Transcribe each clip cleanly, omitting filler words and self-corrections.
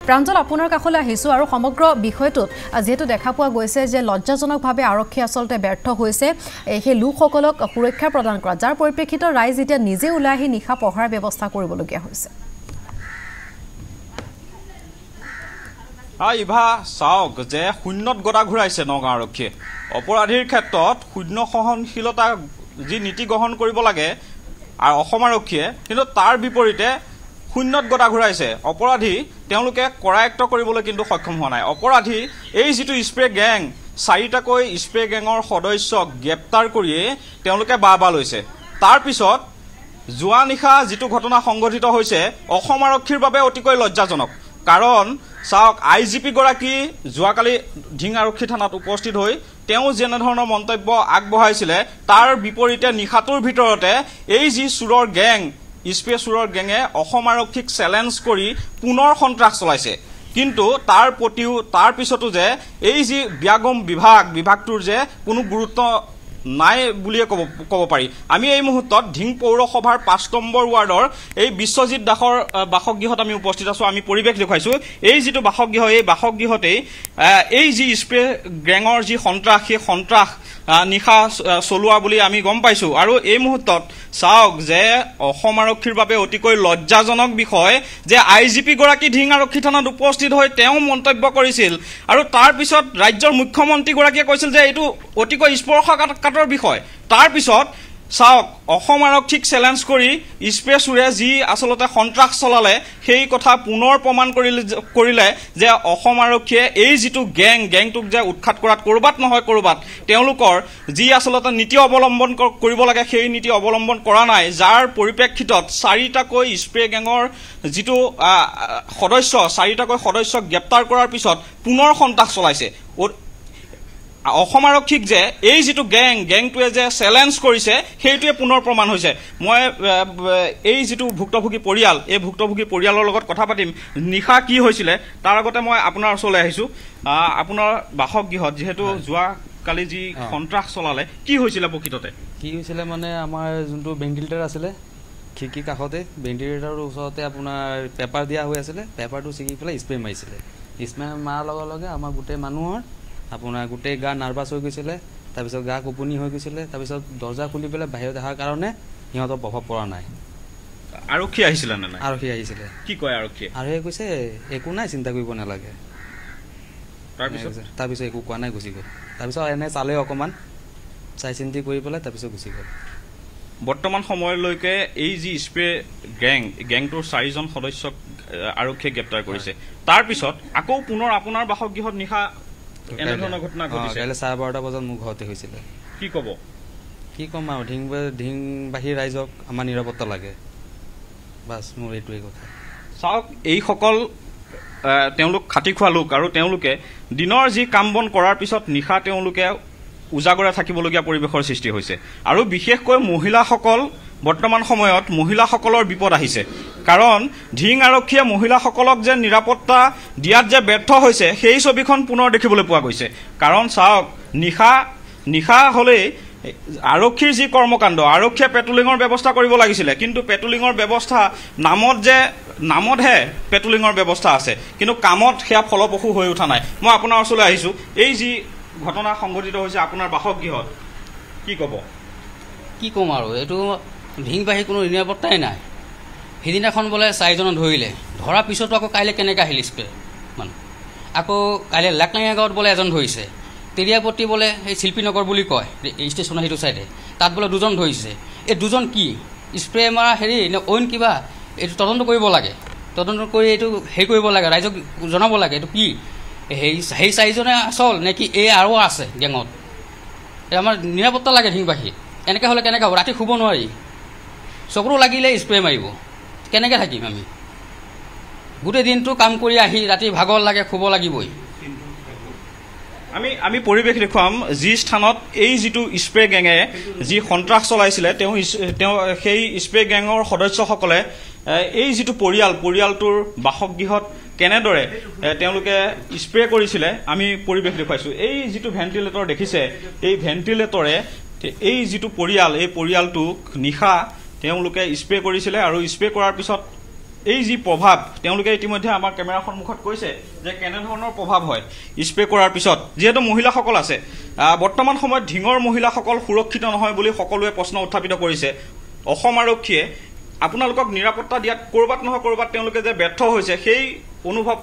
প্ৰাঞ্জল আপোনাৰ কাষলৈ আহিছো আৰু সমগ্ৰ বিষয়টোত যেহেতু দেখা পোৱা গৈছে যে লজ্জাজনকভাৱে আৰক্ষী আসলতে ব্যৰ্থ হৈছে সেই লোকসকলক সুৰক্ষা প্ৰদান কৰা যাৰ পৰিপ্ৰেক্ষিতত ৰাইজ এতিয়া নিজে ওলাই আহি নিশা পহৰাৰ ব্যৱস্থা কৰিবলগীয়া হৈছে ইভা চাওক যে শূন্যত গদা ঘূৰাইছে নগাঁও আৰক্ষীয়ে অপৰাধীৰ ক্ষেত্ৰত শূন্য সহনশীলতা যি নীতি গ্ৰহণ কৰিব লাগে আৰু অসম আৰক্ষীয়ে কিন্তু তাৰ বিপৰীতে শূন্যত গদা ঘূৰাইছে অপৰাধী তেওঁলোকে কৰায়ত্ব কৰিবলৈ কিন্তু সক্ষম হোৱা নাই অপৰাধী এই যিটো স্প্ৰে গেং চাৰিটাকৈ স্প্ৰে গেঙৰ সদস্যক গ্ৰেপ্তাৰ কৰিয়ে তেওঁলোকে বাবা লৈছে তাৰ পিছত যোৱা নিশা যিটো ঘটনা সংঘটিত হৈছে অসম আৰক্ষীৰ বাবে অতিকৈ লজ্জাজনক কাৰণ চাওক আইজিপি গৰাকী যোৱাকালি ঢিং আৰক্ষী থানাত উপস্থিত হৈ তেওঁ যেনে ধৰণৰ মন্তব্য আগবঢ়াইছিলে তাৰ বিপৰীতে নিশাটোৰ ভিতৰতে এই যি চুৰৰ গেং স্প্ৰে চুৰৰ গেঙে অসম আৰক্ষীক চেলেঞ্জ কৰি পুনৰ সন্ত্ৰাস চলাইছে কিন্তু তাৰ পিছতো যে এই যি ব্যাগম বিভাগটোৰ যে কোনো গুৰুত্ব নাই বুলিয়ে ক'ব পাৰি আমি এই মুহূৰ্তত ঢিং পৌৰসভাৰ ৫ নম্বৰ ৱাৰ্ডৰ এই বিশ্বজিৎ দাসৰ বাসগৃহত আমি উপস্থিত আছো আমি পৰিৱেশ দেখুৱাইছো এই যিটো বাসগৃহ এই বাসগৃহতেই এই যি স্প্ৰে গ্ৰেঙৰ যি সন্ত্ৰাস সেই সন্ত্ৰাস নিশা চলোৱা বুলি আমি গম পাইছো আৰু এই মুহূৰ্তত চাওক যে অসম আৰক্ষীৰ বাবে অতিকৈ লজ্জাজনক বিষয় যে আইজিপি গৰাকী ঢিং আৰক্ষী থানাত উপস্থিত হৈ তেওঁ মন্তব্য কৰিছিল আৰু তাৰ পিছত ৰাজ্যৰ মুখ্যমন্ত্ৰী গৰাকীয়ে কৈছিল যে এইটো অতিকৈ স্পৰ্শকাতৰ বিষয় তাৰ পিছত চাওক অসম আৰক্ষীক চেলেঞ্জ কৰি স্প্ৰে চুৰে যি আসলতে সন্ত্ৰাস চলালে সেই কথা পুনৰ প্ৰমাণ কৰিলে যে অসম আৰক্ষীয়ে এই যিটো গেংটোক যে উৎখাত কৰাত কৰবাত নহয় কৰবাত তেওঁলোকৰ যি আসলতে নীতি অৱলম্বন কৰিব লাগে সেই নীতি অৱলম্বন কৰা নাই যাৰ পৰিপ্ৰেক্ষিতত চাৰিটাকৈ স্প্ৰে গেঙৰ যিটো চাৰিটাকৈ সদস্যক গ্ৰেপ্তাৰ কৰাৰ পিছত পুনৰ সন্ত্ৰাস চলাইছে অসম আৰক্ষীক যে এই যিটো গেংটোৱে যে চেলেঞ্জ কৰিছে সেইটোৱে পুনৰ প্ৰমাণ হৈছে মই এই যিটো ভুক্তভোগী পৰিয়াল এই ভুক্তভোগী পৰিয়ালৰ লগত কথা পাতিম নিশা কি হৈছিলে তাৰ আগতে মই আপোনাৰ ওচৰলৈ আহিছো আপোনাৰ বাসগৃহত যেহেতু যোৱা কালি যি সন্ত্ৰাস চলালে কি হৈছিলে প্ৰকৃততে কি হৈছিলে মানে আমাৰ যোনটো ভেন্টিলেটৰ আছিলে খিৰিকী কাষতে ভেন্টিলেটৰৰ ওচৰতে আপোনাৰ পেপাৰ দিয়া হৈ আছিলে পেপাৰটো ছিঙি পেলাই স্প্ৰে মাৰিছিলে স্প্ৰে মাৰাৰ লগে লগে আমাৰ গোটেই মানুহৰ আপোনাৰ গোটেই গা নাৰ্ভাছ হৈ গৈছিলে তাৰপিছত গা কঁপনি হৈ গৈছিলে তাৰপিছত দৰ্জা খুলি পেলাই বাহিৰত অহাৰ কাৰণে সিহঁতৰ প্ৰভাৱ পৰা নাই আৰক্ষী আহিছিলে নে নাই আৰক্ষী আহিছিলে কি কয় আৰক্ষীয়ে কৈছে একো নাই চিন্তা কৰিব নালাগে তাৰপিছত একো কোৱা নাই গুচি গ'ল তাৰপিছত এনে চালে অকণমান চাই চিন্তি কৰি পেলাই তাৰপিছত গুচি গ'ল বৰ্তমান সময়লৈকে এই যি স্প্ৰে গেংটোৰ 4জন সদস্যক আৰক্ষীয়ে গ্ৰেপ্তাৰ কৰিছে তাৰ পিছত আকৌ পুনৰ আপোনাৰ বাসগৃহত নিশা এনেধৰণৰ ঘটনা ঘটিছে কাইলৈ 12:30 বজাত মোৰ ঘৰতে হৈছিলে কি ক'ব কি ক'ম আৰু ঢিংবাহী ৰাইজক আমাৰ নিৰাপত্তা লাগে বাছ মোৰ এইটোৱেই কথা চাওক এইসকল তেওঁলোক খাটি খোৱা লোক আৰু তেওঁলোকে দিনৰ যি কাম বন কৰাৰ পিছত নিশা তেওঁলোকে উজাগৰে থাকিবলগীয়া পৰিৱেশৰ সৃষ্টি হৈছে আৰু বিশেষকৈ মহিলাসকল বৰ্তমান সময়ত মহিলাসকলৰ বিপদ আহিছে কাৰণ ঢিং আৰক্ষীয়ে মহিলাসকলক যে নিৰাপত্তা দিয়াত যে ব্যৰ্থ হৈছে সেই ছবিখন পুনৰ দেখিবলৈ পোৱা গৈছে কাৰণ চাওক নিশা হ'লেই আৰক্ষীৰ যি কৰ্মকাণ্ড আৰক্ষীয়ে পেট্ৰলিঙৰ ব্যৱস্থা কৰিব লাগিছিলে কিন্তু পেট্ৰলিঙৰ ব্যৱস্থা নামতহে পেট্ৰলিঙৰ ব্যৱস্থা আছে কিন্তু কামত সেয়া ফলপ্ৰসূ হৈ উঠা নাই মই আপোনাৰ ওচৰলৈ আহিছোঁ এই যি ঘটনা সংঘটিত হৈছে আপোনাৰ বাসগৃহত কি ক'ম আৰু এইটো ঢিংবাহী কোনো নিৰাপত্তাই নাই সিদিনাখন বোলে 4জনক ধৰিলে ধৰাৰ পিছতো আকৌ কাইলৈ কেনেকৈ আহিল স্প্ৰে মানুহ আকৌ কাইলৈ লাকলাঙীয়া গাঁৱত বোলে এজন ধৰিছে তেৰিয়াপতি বোলে এই শিল্পীনগৰ বুলি কয় ষ্টেচনৰ সেইটো চাইডে তাত বোলে 2জন ধৰিছে এই 2জন কি স্প্ৰে মাৰা হেৰি নে অইন কিবা এইটো তদন্ত কৰিব লাগে তদন্ত কৰি এইটো হেৰি কৰিব লাগে ৰাইজক জনাব লাগে এইটো কি সেই 4জনে আচল নে কি এই আৰু আছে গেঙত আমাৰ নিৰাপত্তা লাগে ঢিংবাহী এনেকৈ হ'লে কেনেকৈ হ'ব ৰাতি শুব নোৱাৰি চকুৰো লাগিলে স্প্ৰে মাৰিব কেনেকৈ থাকিম আমি গোটেই দিনটো কাম কৰি আহি ৰাতি ভাগৰ লাগে শুব লাগিবই আমি পৰিৱেশ দেখুৱাম যি স্থানত এই যিটো স্প্ৰে গেঙে যি সন্ত্ৰাস চলাইছিলে তেওঁ সেই স্প্ৰে গেঙৰ সদস্যসকলে এই যিটো পৰিয়ালটোৰ বাসগৃহত কেনেদৰে তেওঁলোকে স্প্ৰে কৰিছিলে আমি পৰিৱেশ দেখুৱাইছোঁ এই যিটো ভেন্টিলেটৰ দেখিছে এই ভেন্টিলেটৰে এই যিটো পৰিয়ালটোক নিশা তেওঁলোকে স্প্ৰে কৰিছিলে আৰু স্প্ৰে কৰাৰ পিছত এই যি প্ৰভাৱ তেওঁলোকে ইতিমধ্যে আমাৰ কেমেৰাৰ সন্মুখত কৈছে যে কেনেধৰণৰ প্ৰভাৱ হয় স্প্ৰে কৰাৰ পিছত যিহেতু মহিলাসকল আছে বৰ্তমান সময়ত ঢিঙৰ মহিলাসকল সুৰক্ষিত নহয় বুলি সকলোৱে প্ৰশ্ন উত্থাপিত কৰিছে অসম আৰক্ষীয়ে আপোনালোকক নিৰাপত্তা দিয়াত কৰবাত নহয় কৰবাত তেওঁলোকে যে ব্যৰ্থ হৈছে সেই অনুভৱ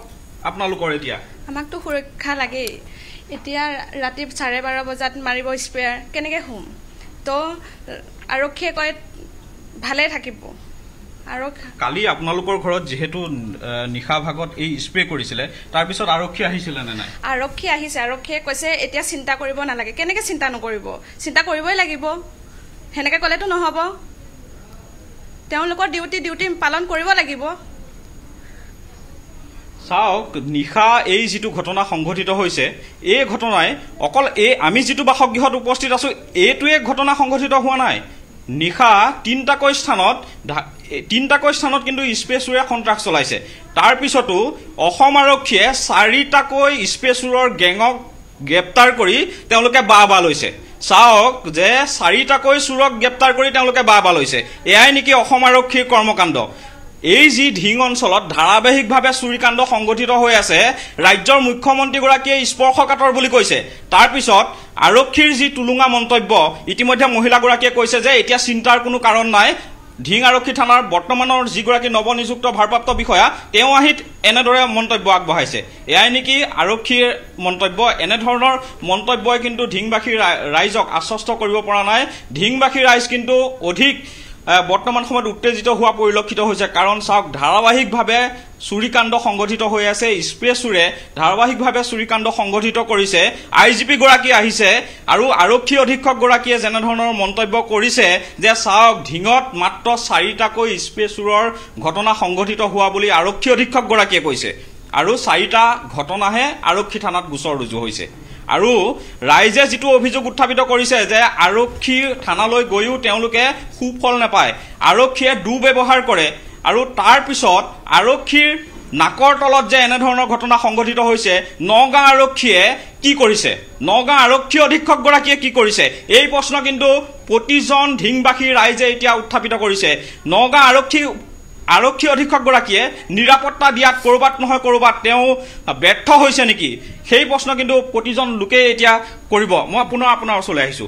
আপোনালোকৰ এতিয়া আমাকতো সুৰক্ষা লাগে এতিয়া ৰাতি 12:30 বজাত মাৰিব স্প্ৰেয়াৰ কেনেকৈ হোম তো আৰক্ষীয়ে কয় ভালে থাকিব আৰু কালি আপোনালোকৰ ঘৰত যেহেতু নিশা ভাগত এই স্প্ৰে কৰিছিলে তাৰ পিছত আৰক্ষী আহিছিল নে নাই আৰক্ষী আহিছে আৰক্ষীয়ে কৈছে এতিয়া চিন্তা কৰিব নালাগে কেনেকৈ চিন্তা নকৰিব চিন্তা কৰিবই লাগিব হেনেকৈ ক'লেতো নহ'ব তেওঁলোকৰ ডিউটি পালন কৰিব লাগিব চাওক নিশা এই যিটো ঘটনা সংঘটিত হৈছে এই ঘটনাই অকল আমি যিটো বাসগৃহত উপস্থিত আছো এইটোৱে ঘটনা সংঘটিত হোৱা নাই নিশা তিনটাকৈ স্থানত কিন্তু স্পেচুৰে সন্ত্ৰাস চলাইছে তাৰ পিছতো অসম আৰক্ষীয়ে 4টাকৈ স্পেচুৰৰ গেঙক গ্ৰেপ্তাৰ কৰি তেওঁলোকে বাহ লৈছে চাওক যে 4টাকৈ চুৰক গ্ৰেপ্তাৰ কৰি তেওঁলোকে বাহ লৈছে এয়াই নেকি অসম আৰক্ষীৰ কৰ্মকাণ্ড এই যি ঢিং অঞ্চলত ধাৰাবাহিকভাৱে চুৰিকাণ্ড সংঘটিত হৈ আছে ৰাজ্যৰ মুখ্যমন্ত্ৰীগৰাকীয়ে স্পৰ্শকাতৰ বুলি কৈছে তাৰ পিছত আৰক্ষীৰ যি তুলুঙা মন্তব্য ইতিমধ্যে মহিলাগৰাকীয়ে কৈছে যে এতিয়া চিন্তাৰ কোনো কাৰণ নাই ঢিং আৰক্ষী থানাৰ বৰ্তমানৰ যিগৰাকী নৱনিযুক্ত ভাৰপ্ৰাপ্ত বিষয়া তেওঁ আহি এনেদৰে মন্তব্য আগবঢ়াইছে এয়াই নেকি আৰক্ষীৰ মন্তব্য এনেধৰণৰ মন্তব্যই কিন্তু ঢিংবাসী ৰাইজক আশ্বস্ত কৰিব পৰা নাই ঢিংবাসী ৰাইজ কিন্তু অধিক বৰ্তমান সময়ত উত্তেজিত হোৱা পৰিলক্ষিত হৈছে কাৰণ চাওক ধাৰাবাহিকভাৱে চুৰিকাণ্ড সংঘটিত হৈ আছে স্পেচুৰে ধাৰাবাহিকভাৱে চুৰিকাণ্ড সংঘটিত কৰিছে আইজিপি গৰাকী আহিছে আৰু আৰক্ষী অধীক্ষক গৰাকীয়ে যেনেধৰণৰ মন্তব্য কৰিছে যে চাওক ঢিঙত মাত্ৰ 4টাকৈ স্পেচুৰৰ ঘটনা সংঘটিত হোৱা বুলি আৰক্ষী অধীক্ষক গৰাকীয়ে কৈছে আৰু 4টা ঘটনাহে আৰক্ষী থানাত গোচৰ ৰুজু হৈছে আৰু ৰাইজে যিটো অভিযোগ উত্থাপিত কৰিছে যে আৰক্ষী থানালৈ গৈও তেওঁলোকে সুফল নাপায় আৰক্ষীয়ে দুৰ্ব্যৱহাৰ কৰে আৰু তাৰ পিছত আৰক্ষীৰ নাকৰ তলত যে এনেধৰণৰ ঘটনা সংঘটিত হৈছে নগাঁও আৰক্ষীয়ে কি কৰিছে নগাঁও আৰক্ষী অধীক্ষক গৰাকীয়ে কি কৰিছে এই প্ৰশ্ন কিন্তু প্ৰতিজন ঢিংবাসী ৰাইজে এতিয়া উত্থাপিত কৰিছে নগাঁও আৰক্ষী অধীক্ষক গৰাকীয়ে নিৰাপত্তা দিয়াত কৰবাত নহয় কৰবাত তেওঁ ব্যৰ্থ হৈছে নেকি সেই প্ৰশ্ন কিন্তু প্ৰতিজন লোকে এতিয়া কৰিব মই আপোনাৰ ওচৰলৈ আহিছো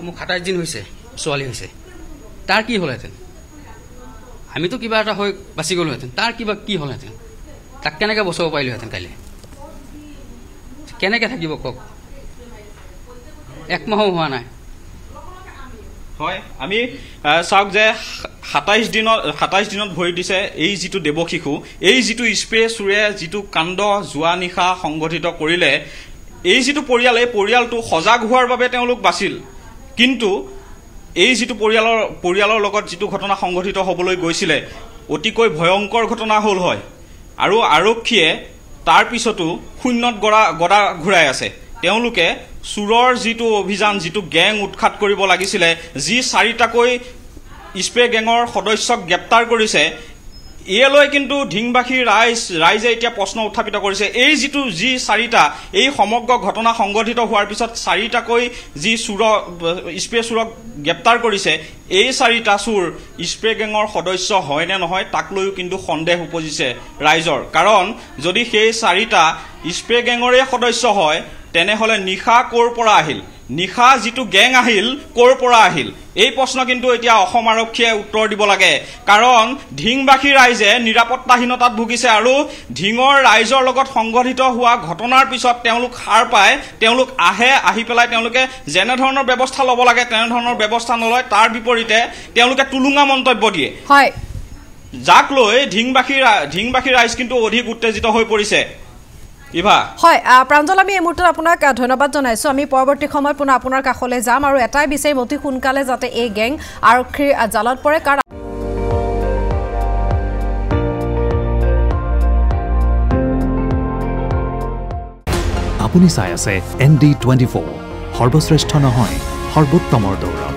মোক 27 দিন হৈছে ছোৱালী হৈছে তাৰ কি হ'লহেঁতেন আমিতো কিবা এটা হৈ বাচি গ'লোহেঁতেন তাৰ কিবা কি হ'লহেঁতেন তাক কেনেকৈ বচাব পাৰিলোহেঁতেন কাইলৈ কেনেকৈ থাকিব কওক একমাহো হোৱা নাই হয় আমি চাওক যে 27 দিনত ভৰি দিছে এই যিটো দেৱশিশু এই যিটো স্প্ৰে চুৰে যিটো কাণ্ড যোৱা নিশা সংঘটিত কৰিলে এই যিটো পৰিয়ালটো সজাগ হোৱাৰ বাবে তেওঁলোক বাছিল কিন্তু এই যিটো পৰিয়ালৰ লগত যিটো ঘটনা সংঘটিত হ'বলৈ গৈছিলে অতিকৈ ভয়ংকৰ ঘটনা হ'ল হয় আৰু আৰক্ষীয়ে তাৰ পিছতো শূন্যত গদা ঘূৰাই আছে তেওঁলোকে চুৰৰ যিটো অভিযান যিটো গেং উৎখাত কৰিব লাগিছিলে যি 4টাকৈ স্প্ৰে গেঙৰ সদস্যক গ্ৰেপ্তাৰ কৰিছে ইয়ালৈ কিন্তু ঢিংবাসী ৰাইজে এতিয়া প্ৰশ্ন উত্থাপিত কৰিছে এই যিটো যি 4টা এই সমগ্ৰ ঘটনা সংঘটিত হোৱাৰ পিছত 4টাকৈ যি স্প্ৰে চুৰক গ্ৰেপ্তাৰ কৰিছে এই 4টা চুৰ স্প্ৰে গেঙৰ সদস্য হয় নে নহয় তাক লৈও কিন্তু সন্দেহ উপজিছে ৰাইজৰ কাৰণ যদি সেই 4টা স্প্ৰে গেঙৰে সদস্য হয় তেনেহলে নিশা ক'ৰ পৰা আহিল নিশা যিটো গেং আহিল ক'ৰ পৰা আহিল এই প্ৰশ্ন কিন্তু এতিয়া অসম আৰক্ষীয়ে উত্তৰ দিব লাগে কাৰণ ঢিংবাসী ৰাইজে নিৰাপত্তাহীনতাত ভুগিছে আৰু ঢিঙৰ ৰাইজৰ লগত সংঘটিত হোৱা ঘটনাৰ পিছত তেওঁলোক সাৰ পায় তেওঁলোক আহি পেলাই তেওঁলোকে যেনেধৰণৰ ব্যৱস্থা ল'ব লাগে তেনেধৰণৰ ব্যৱস্থা নলয় তাৰ বিপৰীতে তেওঁলোকে তুলুঙা মন্তব্য দিয়ে হয় যাক লৈ ঢিংবাসী ৰাইজ কিন্তু অধিক উত্তেজিত হৈ পৰিছে হয় প্ৰাঞ্জল আমি এই মুহূৰ্তত আপোনাক ধন্যবাদ জনাইছো আমি পৰৱৰ্তী সময়ত পুনৰ আপোনাৰ কাষলৈ যাম আৰু এটাই বিচাৰিম অতি সোনকালে যাতে এই গেং আৰক্ষীৰ জালত পৰে কাৰণ আপুনি চাই আছে ND24 সৰ্বশ্ৰেষ্ঠ নহয় সৰ্বোত্তমৰ দৌৰ